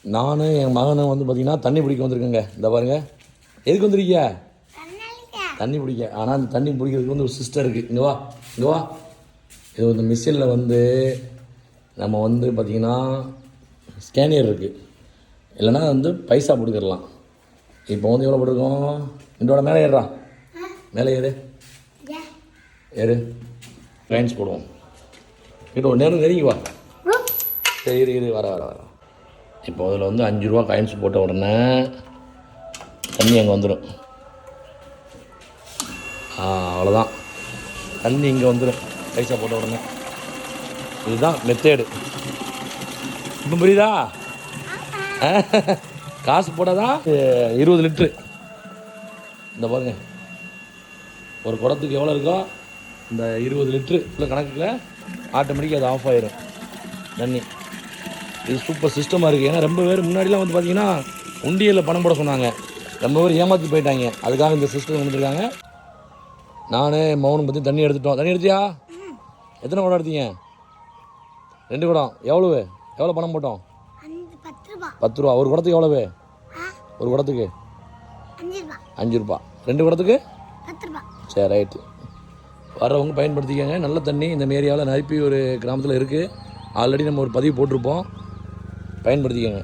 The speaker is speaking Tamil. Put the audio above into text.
நானும் என் மகனும் வந்து பார்த்திங்கன்னா தண்ணி பிடிக்க வந்திருக்கேங்க. இந்த பாருங்கள், எதுக்கு வந்துருக்கீங்க? தண்ணி பிடிக்க. ஆனால் அந்த தண்ணி பிடிக்கிறதுக்கு வந்து ஒரு சிஸ்டம் இருக்குது. இங்கே வா, இங்கே வா. இது வந்து மிஷினில் வந்து நம்ம வந்து பார்த்திங்கன்னா ஸ்கேனியர் இருக்குது, இல்லைன்னா வந்து பைசா பிடிக்கிடலாம். இப்போ வந்து எவ்வளோ போட்டிருக்கோம்? இதோட மேலே ஏறுறா, மேலே ஏறு லைன்ஸ் போடுவோம். கிட்ட ஒரு நேரம் நெருங்கி வா. சரி இரு வர. இப்போ அதில் வந்து 5 ரூபா காயின்ஸ் போட்ட உடனே தண்ணி அங்கே வந்துடும். அவ்வளோதான், தண்ணி இங்கே வந்துடும் பைசா போட்ட உடனே. இதுதான் மெத்தேடு. இப்போ புரியுதா? காசு போட்டாதான் 20 லிட்ரு. இந்த பாருங்க, ஒரு குடத்துக்கு எவ்வளோ இருக்கோ இந்த 20 லிட்ரு கணக்கில் ஆட்டோமேட்டிக்காக அது ஆஃப் ஆயிரும் தண்ணி. இது சூப்பர் சிஸ்டமாக இருக்குது. ஏன்னா ரொம்ப பேர் முன்னாடிலாம் வந்து பார்த்திங்கன்னா உண்டியலில் பணம் போட சொன்னாங்க, ரொம்ப பேர் ஏமாற்றி போயிட்டாங்க. அதுக்காக இந்த சிஸ்டம் வந்துருக்காங்க. நானே மௌனம் பற்றி தண்ணி எடுத்துட்டோம். தண்ணி எடுத்தியா? எத்தனை குடம் எடுத்தீங்க? 2 குடம். எவ்வளோ பணம் போட்டோம்? 10 ரூபா. ஒரு குடத்துக்கு எவ்வளவு? ஒரு குடத்துக்கு 5 ரூபா. 2 குடத்துக்கு 10 ரூபா. சரி ரைட்டு. வர்றவங்க பயன்படுத்திக்கங்க. நல்ல தண்ணி இந்த ஏரியாவில் நரிப்பி ஒரு கிராமத்தில் இருக்குது. ஆல்ரெடி நம்ம ஒரு பதிவு போட்டிருப்போம், பயன்படுத்திக்கங்க.